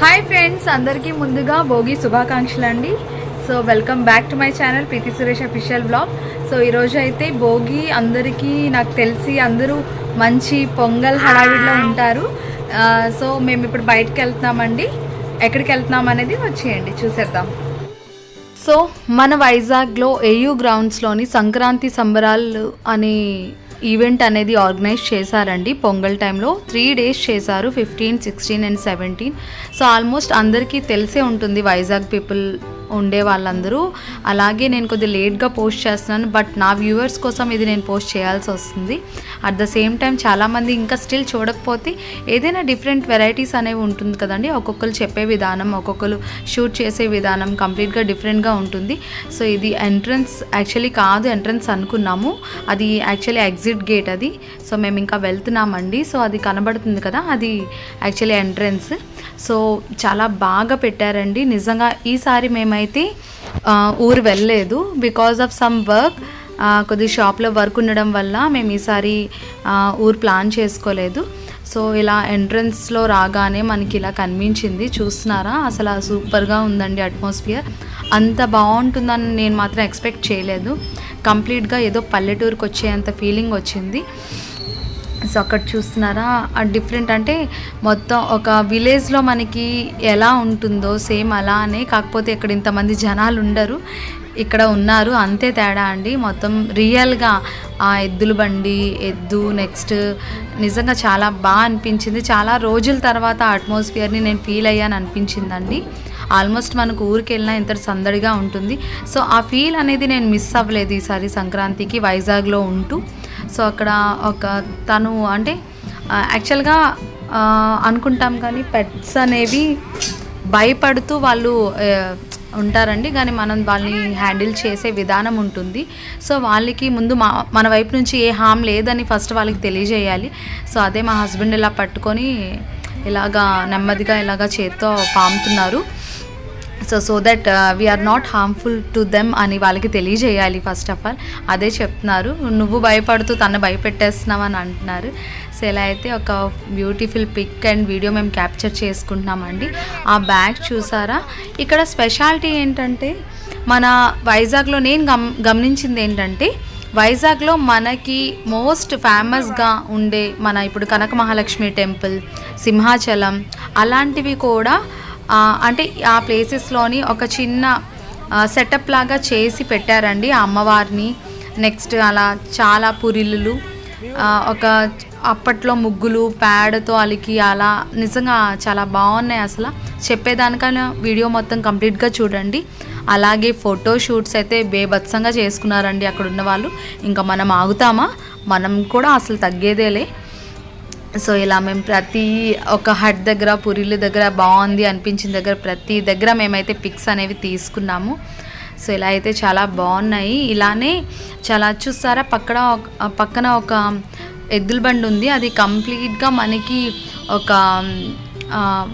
Hi friends, అందరికీ ముందుగా భోగి శుభాకాంక్షలు అండి. So welcome back to my channel Preethi Suresh official blog. So ఈరోజు అయితే భోగి అందరికీ నాకు తెలిసి అందరూ మంచి పొంగల్ హడావిడిలో ఉంటారు. సో మేము ఇప్పుడు బయటకు వెళ్తున్నామండి. ఎక్కడికి వెళ్తున్నాం అనేది వచ్చేయండి చూసేద్దాం. సో మన వైజాగ్లో ఏయూ గ్రౌండ్స్లోని సంక్రాంతి సంబరాలు అనే ఈవెంట్ అనేది ఆర్గనైజ్ చేశారండి. పొంగల్ టైంలో 3 days చేశారు, 15, 16 and 17. సో ఆల్మోస్ట్ అందరికీ తెలిసే ఉంటుంది వైజాగ్ పీపుల్ ఉండే వాళ్ళందరూ. అలాగే నేను కొద్దిగా లేట్గా పోస్ట్ చేస్తున్నాను, బట్ నా వ్యూవర్స్ కోసం ఇది నేను పోస్ట్ చేయాల్సి వస్తుంది. అట్ ద సేమ్ టైం చాలామంది ఇంకా స్టిల్ చూడకపోతే ఏదైనా డిఫరెంట్ వెరైటీస్ అనేవి ఉంటుంది కదండి. ఒక్కొక్కరు చెప్పే విధానం, ఒక్కొక్కరు షూట్ చేసే విధానం కంప్లీట్గా డిఫరెంట్గా ఉంటుంది. సో ఇది ఎంట్రన్స్ యాక్చువల్లీ కాదు, ఎంట్రన్స్ అనుకున్నాము, అది యాక్చువల్లీ ఎగ్జిట్ గేట్ అది. సో మేము ఇంకా వెళ్తున్నామండి. సో అది కనబడుతుంది కదా, అది యాక్చువల్లీ ఎంట్రన్స్. సో చాలా బాగా పెట్టారండి నిజంగా. ఈసారి మేమైతే ఊరు వెళ్ళలేదు బికాజ్ ఆఫ్ సమ్ వర్క్. కొద్ది షాప్లో వర్క్ ఉండడం వల్ల మేము ఈసారి ఊరు ప్లాన్ చేసుకోలేదు. సో ఇలా ఎంట్రన్స్లో రాగానే మనకి ఇలా కనిపించింది, చూస్తున్నారా? అసలు సూపర్గా ఉందండి అట్మాస్ఫియర్. అంత బాగుంటుందని నేను మాత్రం ఎక్స్పెక్ట్ చేయలేదు. కంప్లీట్గా ఏదో పల్లెటూరుకి వచ్చేంత ఫీలింగ్ వచ్చింది. సో అక్కడ చూస్తున్నారా, డిఫరెంట్ అంటే మొత్తం ఒక విలేజ్లో మనకి ఎలా ఉంటుందో సేమ్ అలానే, కాకపోతే ఇక్కడ ఇంతమంది జనాలు ఉండరు, ఇక్కడ ఉన్నారు, అంతే తేడా అండి. మొత్తం రియల్గా ఆ ఎద్దుల బండి, ఎద్దు నెక్స్ట్ నిజంగా చాలా బాగా అనిపించింది. చాలా రోజుల తర్వాత అట్మాస్ఫియర్ని నేను ఫీల్ అయ్యాను అనిపించిందండి. ఆల్మోస్ట్ మనకు ఊరికి వెళ్ళినా ఎంత సందడిగా ఉంటుంది. సో ఆ ఫీల్ అనేది నేను మిస్ అవ్వలేదు ఈసారి సంక్రాంతికి వైజాగ్లో ఉంటూ. సో అక్కడ ఒక తను అంటే యాక్చువల్గా అనుకుంటాం కానీ పెట్స్ అనేవి భయపడుతూ వాళ్ళు ఉంటారండి, కానీ మనం వాళ్ళని హ్యాండిల్ చేసే విధానం ఉంటుంది. సో వాళ్ళకి ముందు మన వైపు నుంచి ఏ హామ్ లేదని ఫస్ట్ వాళ్ళకి తెలియజేయాలి. సో అదే మా హస్బెండ్ ఇలా పట్టుకొని ఇలాగా నెమ్మదిగా ఇలాగా చేత్తో పాముతున్నారు. So that we are not harmful to them అని వాళ్ళకి తెలియజేయాలి ఫస్ట్ ఆఫ్ ఆల్. అదే చెప్తున్నారు, నువ్వు భయపడుతూ తను భయపెట్టేస్తున్నావు అని అంటున్నారు. సో ఇలా అయితే ఒక బ్యూటిఫుల్ పిక్ అండ్ వీడియో మేము క్యాప్చర్ చేసుకుంటున్నామండి. ఆ బ్యాగ్ చూసారా? ఇక్కడ స్పెషాలిటీ ఏంటంటే మన వైజాగ్లో నేను గమనించింది ఏంటంటే, వైజాగ్లో మనకి మోస్ట్ ఫేమస్గా ఉండే మన ఇప్పుడు కనక మహాలక్ష్మి టెంపుల్, సింహాచలం అలాంటివి కూడా అంటే ఆ ప్లేసెస్లోని ఒక చిన్న సెటప్ లాగా చేసి పెట్టారండి ఆ అమ్మవారిని. నెక్స్ట్ అలా చాలా పురిళ్ళు, ఒక అప్పట్లో ముగ్గులు పేడతో అలికి అలా నిజంగా చాలా బాగున్నాయి. అసలు చెప్పేదానికన్నా వీడియో మొత్తం కంప్లీట్గా చూడండి. అలాగే ఫోటో షూట్స్ అయితే బేభత్సంగా చేసుకున్నారండి అక్కడ ఉన్న వాళ్ళు. ఇంకా మనం ఆగుతామా? మనం కూడా అసలు తగ్గేదేలే. సో ఇలా మేము ప్రతి ఒక హట్ దగ్గర, పురిళ్ళ దగ్గర, బాగుంది అనిపించిన దగ్గర ప్రతి దగ్గర మేమైతే పిక్స్ అనేవి తీసుకున్నాము. సో ఇలా అయితే చాలా బాగున్నాయి. ఇలానే చాలా చూస్తారా, పక్కన ఒక ఎద్దుల బండి ఉంది. అది కంప్లీట్గా మనకి ఒక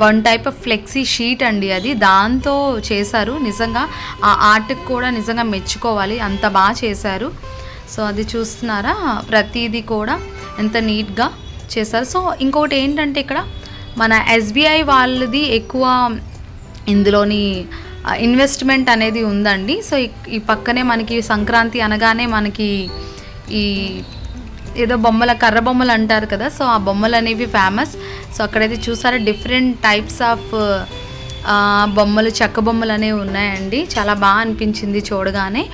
1 type ఆఫ్ ఫ్లెక్సీ షీట్ అండి అది, దాంతో చేశారు. నిజంగా ఆ ఆర్ట్కి కూడా నిజంగా మెచ్చుకోవాలి, అంత బాగా చేశారు. సో అది చూస్తున్నారా, ప్రతిదీ కూడా ఎంత నీట్గా చేశారు. సో ఇంకొకటి ఏంటంటే ఇక్కడ మన SBI వాళ్ళది ఎక్కువ ఇందులోని ఇన్వెస్ట్మెంట్ అనేది ఉందండి. సో ఈ పక్కనే మనకి సంక్రాంతి అనగానే మనకి ఈ ఏదో కర్ర బొమ్మలు అంటారు కదా, సో ఆ బొమ్మలు అనేవి ఫేమస్. సో అక్కడైతే చూసారా డిఫరెంట్ టైప్స్ ఆఫ్ బొమ్మలు, చెక్క బొమ్మలు అనేవి ఉన్నాయండి. చాలా బాగా అనిపించింది చూడగానే.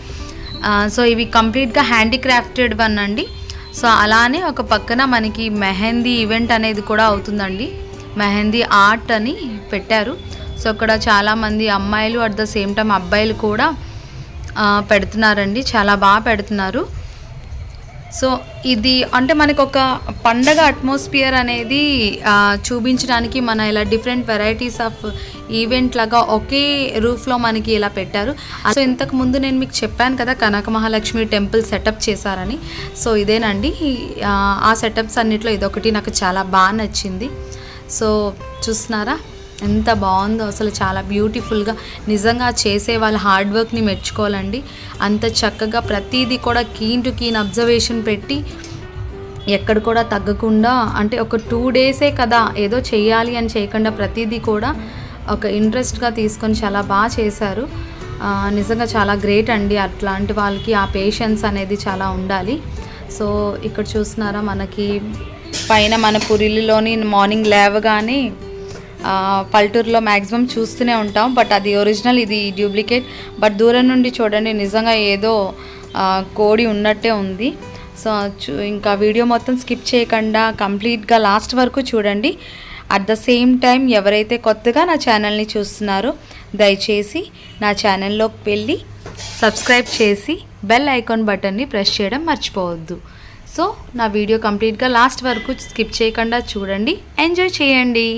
సో ఇవి కంప్లీట్గా హ్యాండీక్రాఫ్టెడ్ వన్ అండి. సో అలానే ఒక పక్కన మనకి మెహందీ ఈవెంట్ అనేది కూడా అవుతుందండి, మెహందీ ఆర్ట్ అని పెట్టారు. సో అక్కడ చాలామంది అమ్మాయిలు అట్ ద సేమ్ టైం అబ్బాయిలు కూడా పెడుతున్నారండి, చాలా బాగా పెడుతున్నారు. సో ఇది అంటే మనకు ఒక పండగ అట్మాస్ఫియర్ అనేది చూపించడానికి మన ఇలా డిఫరెంట్ వెరైటీస్ ఆఫ్ ఈవెంట్ లాగా ఒకే రూఫ్లో మనకి ఇలా పెట్టారు. సో ఇంతకు ముందు నేను మీకు చెప్పాను కదా కనక మహాలక్ష్మి టెంపుల్ సెటప్ చేశారని. సో ఇదేనండి, ఆ సెటప్స్ అన్నిట్లో ఇదొకటి నాకు చాలా బాగా నచ్చింది. సో చూస్తున్నారా ఎంత బాగుందో, అసలు చాలా బ్యూటిఫుల్గా. నిజంగా చేసే వాళ్ళ హార్డ్ వర్క్ని మెచ్చుకోవాలండి. అంత చక్కగా ప్రతిదీ కూడా కీన్ టు కీన్ అబ్జర్వేషన్ పెట్టి ఎక్కడ కూడా తగ్గకుండా, అంటే ఒక 2 days కదా ఏదో చెయ్యాలి అని చేయకుండా ప్రతిదీ కూడా ఒక ఇంట్రెస్ట్గా తీసుకొని చాలా బాగా చేశారు. నిజంగా చాలా గ్రేట్ అండి. అట్లాంటి వాళ్ళకి ఆ పేషెన్స్ అనేది చాలా ఉండాలి. సో ఇక్కడ చూస్తున్నారా, మనకి పైన మన పురిలిలోని మార్నింగ్ లేవగానే పల్లెటూరులో మ్యాక్సిమం చూస్తూనే ఉంటాం, బట్ అది ఒరిజినల్, ఇది డూప్లికేట్. బట్ దూరం నుండి చూడండి, నిజంగా ఏదో కోడి ఉన్నట్టే ఉంది. సో ఇంకా వీడియో మొత్తం స్కిప్ చేయకుండా కంప్లీట్గా లాస్ట్ వరకు చూడండి. అట్ ద సేమ్ టైం ఎవరైతే కొత్తగా నా ఛానల్ని చూస్తున్నారో దయచేసి నా ఛానల్లోకి వెళ్ళి సబ్స్క్రైబ్ చేసి బెల్ ఐకాన్ బటన్ని ప్రెస్ చేయడం మర్చిపోవద్దు. సో నా వీడియో కంప్లీట్గా లాస్ట్ వరకు స్కిప్ చేయకుండా చూడండి, ఎంజాయ్ చేయండి.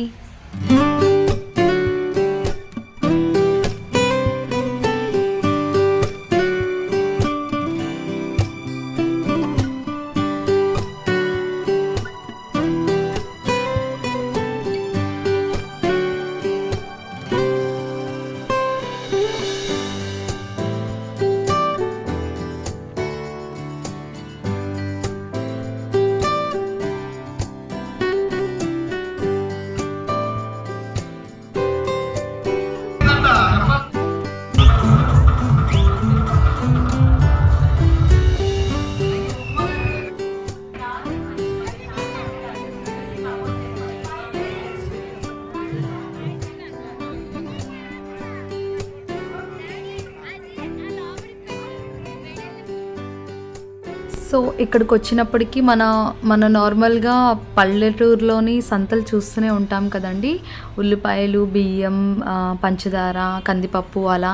సో ఇక్కడికి వచ్చినప్పటికీ మన నార్మల్గా పల్లెటూరులోని సంతలు చూస్తూనే ఉంటాం కదండి. ఉల్లిపాయలు, బియ్యం, పంచదార, కందిపప్పు, అలా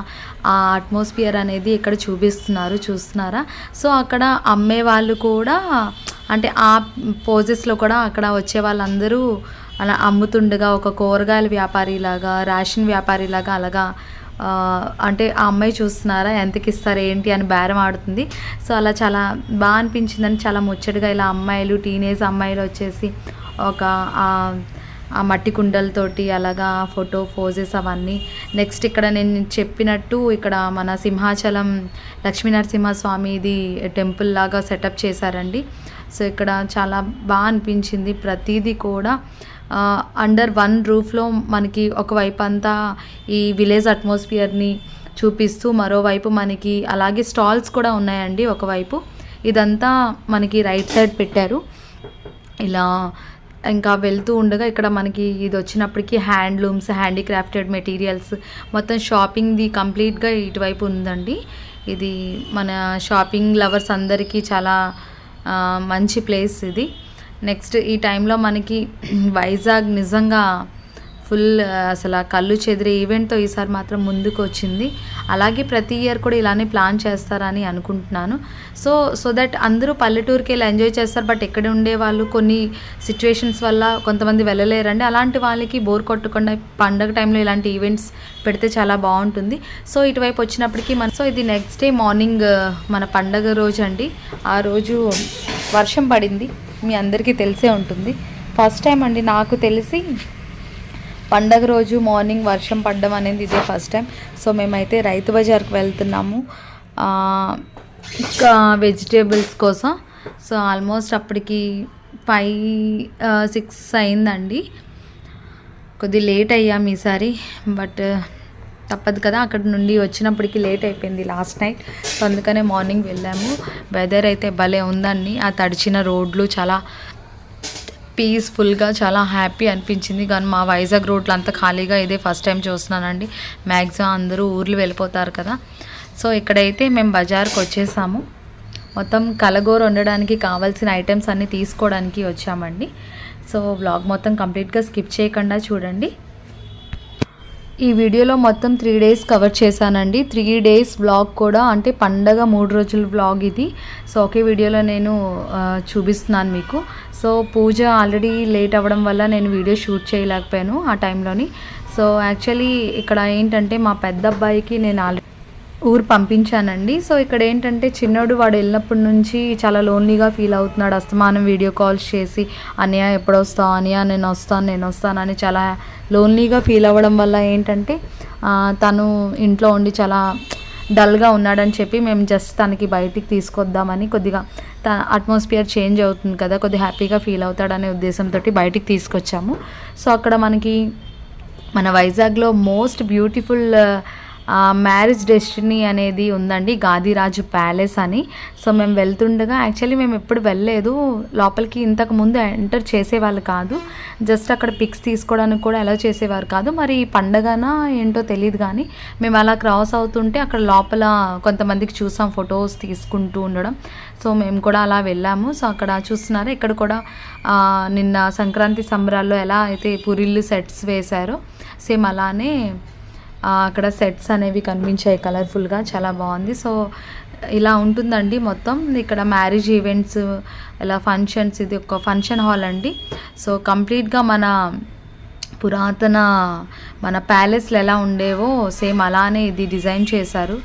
ఆ అట్మాస్ఫియర్ అనేది ఇక్కడ చూస్తున్నారా. సో అక్కడ అమ్మే వాళ్ళు కూడా, అంటే ఆ పోజెస్లో కూడా అక్కడ వచ్చే వాళ్ళందరూ అలా అమ్ముతుండగా ఒక కూరగాయల వ్యాపారిలాగా, రేషన్ వ్యాపారిలాగా అలాగా, అంటే ఆ అమ్మాయి చూస్తున్నారా ఎంతకి ఇస్తారు ఏంటి అని బేరం ఆడుతుంది. సో అలా చాలా బాగా అనిపించిందని, చాలా ముచ్చటగా ఇలా అమ్మాయిలు, టీనేజ్ అమ్మాయిలు వచ్చేసి ఒక ఆ మట్టి కుండలతోటి అలాగా ఫోటో పోజెస్ అవన్నీ. నెక్స్ట్ ఇక్కడ నేను చెప్పినట్టు ఇక్కడ మన సింహాచలం లక్ష్మీనరసింహస్వామిది టెంపుల్ లాగా సెటప్ చేశారండి. సో ఇక్కడ చాలా బాగా అనిపించింది. ప్రతిదీ కూడా అండర్ వన్ రూఫ్లో మనకి ఒకవైపు అంతా ఈ విలేజ్ అట్మాస్ఫియర్ని చూపిస్తూ, మరోవైపు మనకి అలాగే స్టాల్స్ కూడా ఉన్నాయండి. ఒకవైపు ఇదంతా మనకి రైట్ సైడ్ పెట్టారు. ఇలా ఇంకా వెళ్తూ ఉండగా ఇక్కడ మనకి ఇది వచ్చినప్పటికీ హ్యాండ్లూమ్స్, హ్యాండీక్రాఫ్టెడ్ మెటీరియల్స్, మొత్తం షాపింగ్ది కంప్లీట్గా ఇటువైపు ఉందండి. ఇది మన షాపింగ్ లవర్స్ అందరికీ చాలా మంచి ప్లేస్ ఇది. నెక్స్ట్ ఈ టైంలో మనకి వైజాగ్ నిజంగా ఫుల్ అసలు కళ్ళు చెదిరే ఈవెంట్తో ఈసారి మాత్రం ముందుకు వచ్చింది. అలాగే ప్రతి ఇయర్ కూడా ఇలానే ప్లాన్ చేస్తారని అనుకుంటున్నాను. సో దట్ అందరూ పల్లెటూరుకి వెళ్ళి ఎంజాయ్ చేస్తారు. బట్ ఎక్కడ ఉండే వాళ్ళు కొన్ని సిచ్యువేషన్స్ వల్ల కొంతమంది వెళ్ళలేరండి. అలాంటి వాళ్ళకి బోర్ కొట్టకుండా పండగ టైంలో ఇలాంటి ఈవెంట్స్ పెడితే చాలా బాగుంటుంది. సో ఇటువైపు వచ్చినప్పటికీ సో ఇది నెక్స్ట్ డే మార్నింగ్ మన పండగ రోజు అండి. ఆ రోజు వర్షం పడింది, మీ అందరికీ తెలిసే ఉంటుంది. ఫస్ట్ టైం అండి నాకు తెలిసి పండగ రోజు మార్నింగ్ వర్షం పడడం అనేది ఇదే ఫస్ట్ టైం. సో మేమైతే రైతు బజార్కి వెళ్తున్నాము ఇంకా వెజిటేబుల్స్ కోసం. సో ఆల్మోస్ట్ అప్పటికి 5-6 అయిందండి. కొద్ది లేట్ అయ్యాం ఈసారి, బట్ తప్పదు కదా, అక్కడ నుండి వచ్చినప్పటికీ లేట్ అయిపోయింది లాస్ట్ నైట్. సో అందుకనే మార్నింగ్ వెళ్ళాము. వెదర్ అయితే భలే ఉందండి. ఆ తడిచిన రోడ్లు చాలా పీస్ఫుల్గా, చాలా హ్యాపీ అనిపించింది. కానీ మా వైజాగ్ రోడ్లు అంతా ఖాళీగా ఇదే ఫస్ట్ టైం చూస్తున్నానండి. మ్యాక్సిమం అందరూ ఊర్లు వెళ్ళిపోతారు కదా. సో ఇక్కడైతే మేము బజార్కి వచ్చేసాము. మొత్తం కలగూర వండడానికి కావాల్సిన ఐటమ్స్ అన్నీ తీసుకోవడానికి వచ్చామండి. సో వ్లాగ్ మొత్తం కంప్లీట్గా స్కిప్ చేయకుండా చూడండి. ఈ వీడియోలో మొత్తం 3 days కవర్ చేశానండి. 3 days వ్లాగ్ కూడా, అంటే పండగ 3 రోజుల వ్లాగ్ ఇది. సో ఒకే వీడియోలో నేను చూపిస్తున్నాను మీకు. సో పూజ ఆల్రెడీ లేట్ అవ్వడం వల్ల నేను వీడియో షూట్ చేయలేకపోయాను ఆ టైంలోని. సో యాక్చువల్లీ ఇక్కడ ఏంటంటే మా పెద్ద అబ్బాయికి నేను ఆల్రెడీ ఊరు పంపించానండి. సో ఇక్కడ ఏంటంటే చిన్నోడు వాడు వెళ్ళినప్పటి నుంచి చాలా లోన్లీగా ఫీల్ అవుతున్నాడు. అస్తమానం వీడియో కాల్స్ చేసి అన్నయ్య ఎప్పుడు వస్తావు, అన్నయ్య నేను వస్తాను అని చాలా లోన్లీగా ఫీల్ అవ్వడం వల్ల ఏంటంటే తను ఇంట్లో ఉండి చాలా డల్గా ఉన్నాడని చెప్పి మేము జస్ట్ తనకి బయటికి తీసుకొద్దామని, కొద్దిగా అట్మాస్ఫియర్ చేంజ్ అవుతుంది కదా, కొద్దిగా హ్యాపీగా ఫీల్ అవుతాడనే ఉద్దేశంతో బయటికి తీసుకొచ్చాము. సో అక్కడ మనకి మన వైజాగ్లో మోస్ట్ బ్యూటిఫుల్ మ్యారేజ్ డెస్టినీ అనేది ఉందండి, గాదిరాజు ప్యాలెస్ అని. సో మేము వెళ్తుండగా, యాక్చువల్లీ మేము ఎప్పుడు వెళ్ళలేదు లోపలికి, ఇంతకు ముందు ఎంటర్ చేసేవాళ్ళు కాదు, జస్ట్ అక్కడ పిక్స్ తీసుకోవడానికి కూడా అలౌ చేసేవారు కాదు. మరి పండగనా ఏంటో తెలియదు, కానీ మేము అలా క్రాస్ అవుతుంటే అక్కడ లోపల కొంతమందికి చూసాం ఫొటోస్ తీసుకుంటూ ఉండడం. సో మేము కూడా అలా వెళ్ళాము. సో అక్కడ చూస్తున్నారా, ఇక్కడ కూడా నిన్న సంక్రాంతి సంబరాల్లో ఎలా అయితే పూరిళ్ళు సెట్స్ వేశారో సేమ్ అలానే అక్కడ సెట్స్ అనేవి కనిపించాయి కలర్ఫుల్గా, చాలా బాగుంది. సో ఇలా ఉంటుందండి మొత్తం ఇక్కడ మ్యారేజ్ ఈవెంట్స్, ఇలా ఫంక్షన్స్. ఇది ఒక ఫంక్షన్ హాల్ అండి. సో కంప్లీట్గా మన పురాతన మన ప్యాలెస్లు ఎలా ఉండేవో సేమ్ అలానే ఇది డిజైన్ చేశారు.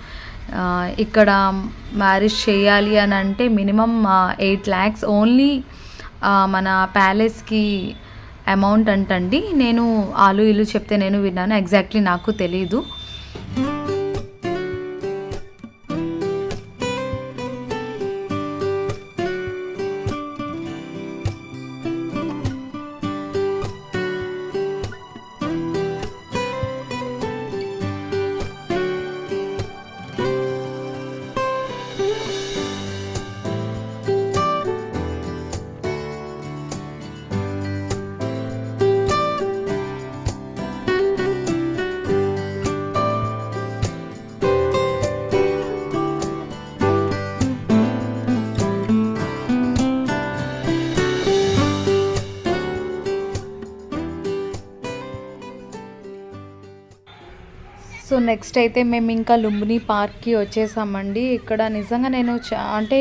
ఇక్కడ మ్యారేజ్ చేయాలి అని అంటే మినిమం 8 lakhs ఓన్లీ మన ప్యాలెస్కి అమౌంట్ అంటండి. నేను ఆలు ఇల్లు చెప్తే నేను విన్నాను, ఎగ్జాక్ట్లీ నాకు తెలీదు. సో నెక్స్ట్ అయితే మేము ఇంకా లుంబిని పార్క్కి వచ్చేసామండి. ఇక్కడ నిజంగా నేను అంటే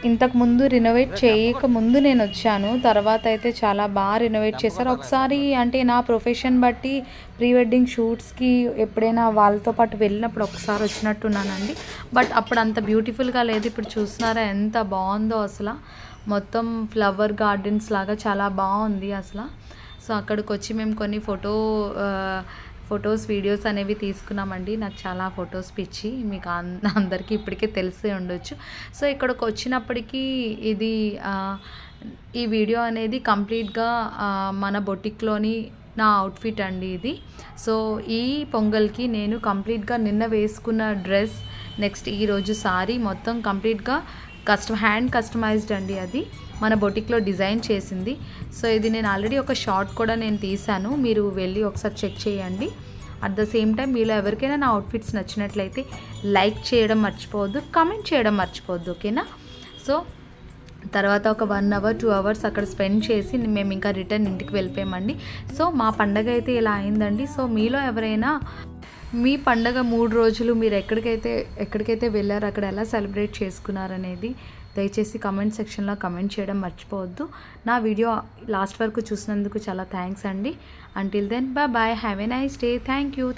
ఇంతకుముందు రినోవేట్ చేయకముందు నేను వచ్చాను, తర్వాత అయితే చాలా బాగా రినోవేట్ చేశారు. ఒకసారి అంటే నా ప్రొఫెషన్ బట్టి ప్రీ వెడ్డింగ్ షూట్స్కి ఎప్పుడైనా వాళ్ళతో పాటు వెళ్ళినప్పుడు ఒకసారి వచ్చినట్టున్నానండి. బట్ అప్పుడు అంత బ్యూటిఫుల్గా లేదు. ఇప్పుడు చూస్తున్నారా ఎంత బాగుందో అసలు, మొత్తం ఫ్లవర్ గార్డెన్స్ లాగా చాలా బాగుంది అసలు. సో అక్కడికి వచ్చి మేము కొన్ని ఫొటోస్ వీడియోస్ అనేవి తీసుకున్నామండి. నాకు చాలా ఫొటోస్ పిచ్చి, మీకు అందరికీ ఇప్పటికే తెలిసే ఉండొచ్చు. సో ఇక్కడికి వచ్చినప్పటికీ ఇది ఈ వీడియో అనేది కంప్లీట్గా మన బొటిక్లోని నా అవుట్ఫిట్ అండి ఇది. సో ఈ పొంగల్కి నేను కంప్లీట్గా నిన్న వేసుకున్న డ్రెస్, నెక్స్ట్ ఈరోజు సారీ మొత్తం కంప్లీట్గా హ్యాండ్ కస్టమైజ్డ్ అండి. అది మన బొటిక్లో డిజైన్ చేసింది. సో ఇది నేను ఆల్రెడీ ఒక షార్ట్ కూడా నేను తీశాను, మీరు వెళ్ళి ఒకసారి చెక్ చేయండి. అట్ ద సేమ్ టైం మీలో ఎవరికైనా నా అవుట్ఫిట్స్ నచ్చినట్లయితే లైక్ చేయడం మర్చిపోవద్దు, కామెంట్ చేయడం మర్చిపోవద్దు, ఓకేనా. సో తర్వాత ఒక 1 hour 2 hours అక్కడ స్పెండ్ చేసి మేము ఇంకా రిటర్న్ ఇంటికి వెళ్ళిపోయామండి. సో మా పండగ అయితే ఇలా అయిందండి. సో మీలో ఎవరైనా మీ పండగ 3 రోజులు మీరు ఎక్కడికైతే వెళ్ళారో అక్కడ ఎలా సెలబ్రేట్ చేసుకున్నారనేది దయచేసి కామెంట్ సెక్షన్లో కామెంట్ చేయడం మర్చిపోవద్దు. నా వీడియో లాస్ట్ వరకు చూసినందుకు చాలా థ్యాంక్స్ అండి. Until then bye, have a nice day. Thank you.